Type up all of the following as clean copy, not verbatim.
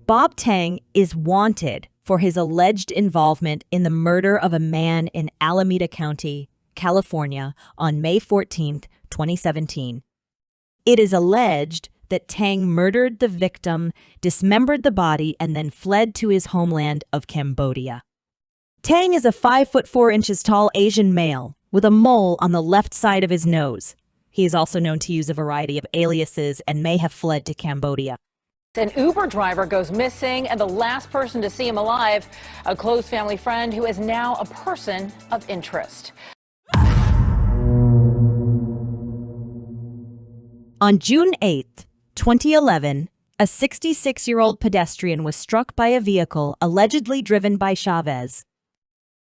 Bob Tang is wanted for his alleged involvement in the murder of a man in Alameda County, California, on May 14, 2017. It is alleged that Tang murdered the victim, dismembered the body, and then fled to his homeland of Cambodia. Tang is a 5'4" tall Asian male with a mole on the left side of his nose. He is also known to use a variety of aliases and may have fled to Cambodia. An Uber driver goes missing, and the last person to see him alive, a close family friend who is now a person of interest. On June 8, 2011, a 66-year-old pedestrian was struck by a vehicle allegedly driven by Chavez.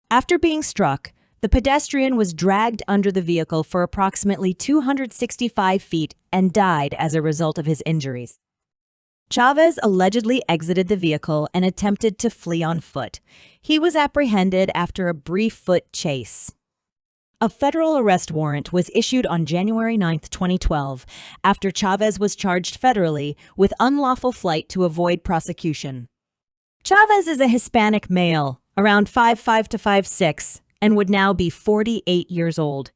After being struck, the pedestrian was dragged under the vehicle for approximately 265 feet and died as a result of his injuries. Chavez allegedly exited the vehicle and attempted to flee on foot. He was apprehended after a brief foot chase. A federal arrest warrant was issued on January 9, 2012, after Chavez was charged federally with unlawful flight to avoid prosecution. Chavez is a Hispanic male, around 5'5" to 5'6", and would now be 48 years old.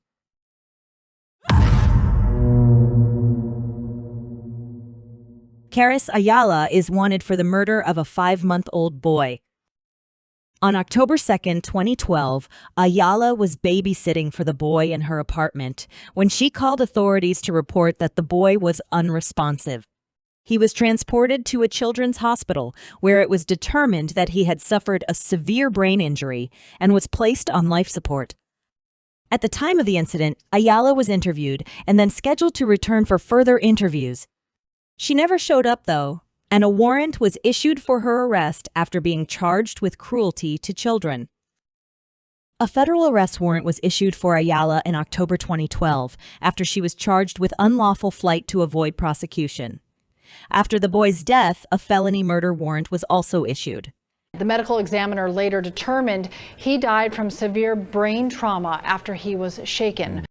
Karis Ayala is wanted for the murder of a 5-month-old boy. On October 2, 2012, Ayala was babysitting for the boy in her apartment when she called authorities to report that the boy was unresponsive. He was transported to a children's hospital where it was determined that he had suffered a severe brain injury and was placed on life support. At the time of the incident, Ayala was interviewed and then scheduled to return for further interviews. She never showed up, though, and a warrant was issued for her arrest after being charged with cruelty to children. A federal arrest warrant was issued for Ayala in October 2012 after she was charged with unlawful flight to avoid prosecution. After the boy's death, a felony murder warrant was also issued. The medical examiner later determined he died from severe brain trauma after he was shaken.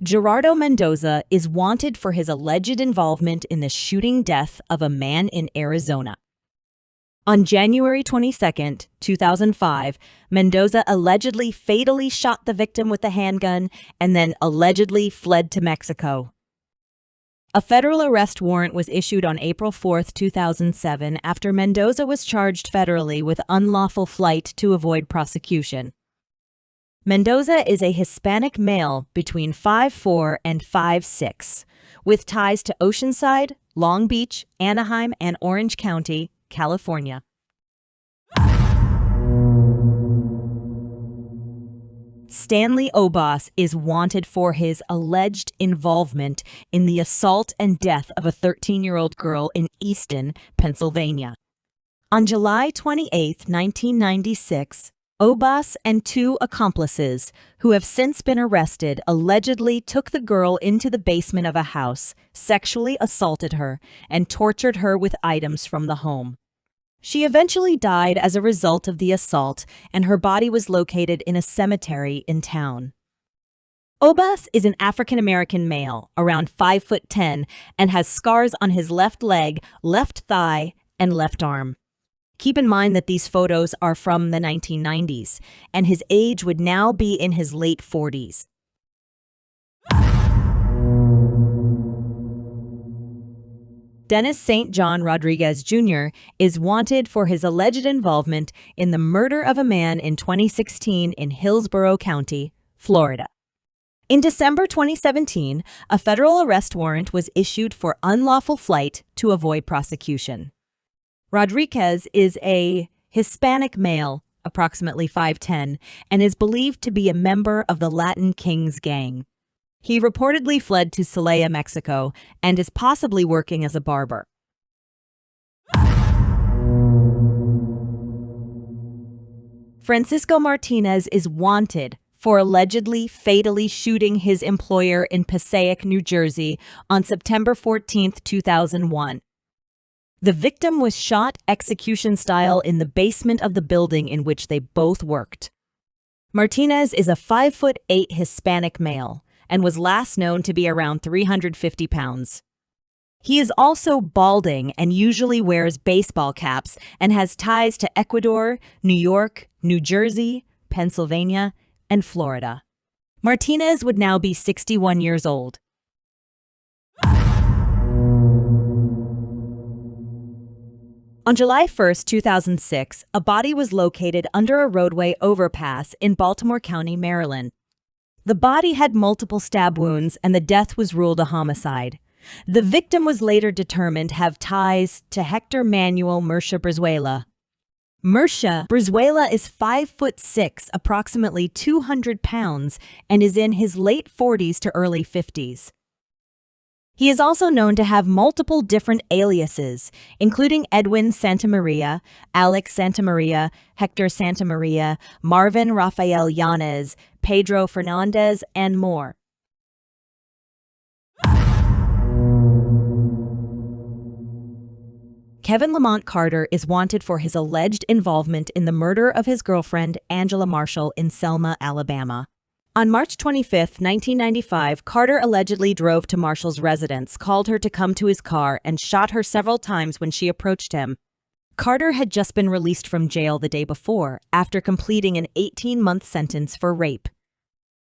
Gerardo Mendoza is wanted for his alleged involvement in the shooting death of a man in Arizona. On January 22, 2005, Mendoza allegedly fatally shot the victim with a handgun and then allegedly fled to Mexico. A federal arrest warrant was issued on April 4, 2007, after Mendoza was charged federally with unlawful flight to avoid prosecution. Mendoza is a Hispanic male between 5'4" and 5'6", with ties to Oceanside, Long Beach, Anaheim, and Orange County, California. Stanley Obas is wanted for his alleged involvement in the assault and death of a 13-year-old girl in Easton, Pennsylvania. On July 28, 1996, Obas and 2 accomplices, who have since been arrested, allegedly took the girl into the basement of a house, sexually assaulted her, and tortured her with items from the home. She eventually died as a result of the assault, and her body was located in a cemetery in town. Obas is an African-American male, around 5'10", and has scars on his left leg, left thigh, and left arm. Keep in mind that these photos are from the 1990s, and his age would now be in his late 40s. Dennis St. John Rodriguez Jr. is wanted for his alleged involvement in the murder of a man in 2016 in Hillsborough County, Florida. In December 2017, a federal arrest warrant was issued for unlawful flight to avoid prosecution. Rodriguez is a Hispanic male, approximately 5'10", and is believed to be a member of the Latin Kings gang. He reportedly fled to Celaya, Mexico, and is possibly working as a barber. Francisco Martinez is wanted for allegedly fatally shooting his employer in Passaic, New Jersey on September 14, 2001. The victim was shot execution-style in the basement of the building in which they both worked. Martinez is a 5'8" Hispanic male and was last known to be around 350 pounds. He is also balding and usually wears baseball caps and has ties to Ecuador, New York, New Jersey, Pennsylvania, and Florida. Martinez would now be 61 years old. On July 1, 2006, a body was located under a roadway overpass in Baltimore County, Maryland. The body had multiple stab wounds and the death was ruled a homicide. The victim was later determined to have ties to Hector Manuel Murcia Brizuela. Murcia Brizuela is 5'6", approximately 200 pounds, and is in his late 40s to early 50s. He is also known to have multiple different aliases, including Edwin Santamaria, Alex Santamaria, Hector Santamaria, Marvin Rafael Yanez, Pedro Fernandez, and more. Kevin Lamont Carter is wanted for his alleged involvement in the murder of his girlfriend, Angela Marshall, in Selma, Alabama. On March 25, 1995, Carter allegedly drove to Marshall's residence, called her to come to his car, and shot her several times when she approached him. Carter had just been released from jail the day before, after completing an 18-month sentence for rape.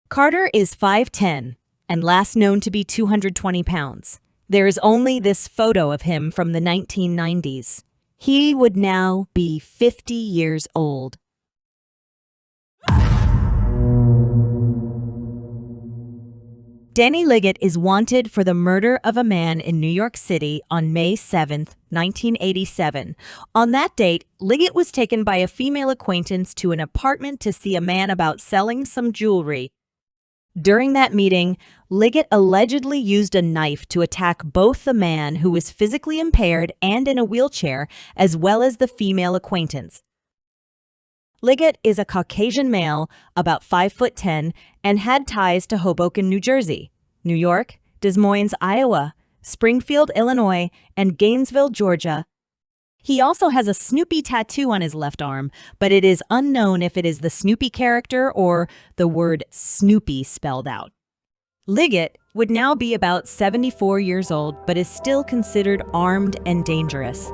Carter is 5'10", and last known to be 220 pounds. There is only this photo of him from the 1990s. He would now be 50 years old. Danny Liggett is wanted for the murder of a man in New York City on May 7, 1987. On that date, Liggett was taken by a female acquaintance to an apartment to see a man about selling some jewelry. During that meeting, Liggett allegedly used a knife to attack both the man who was physically impaired and in a wheelchair, as well as the female acquaintance. Liggett is a Caucasian male, about 5'10", and had ties to Hoboken, New Jersey, New York, Des Moines, Iowa, Springfield, Illinois, and Gainesville, Georgia. He also has a Snoopy tattoo on his left arm, but it is unknown if it is the Snoopy character or the word Snoopy spelled out. Liggett would now be about 74 years old, but is still considered armed and dangerous.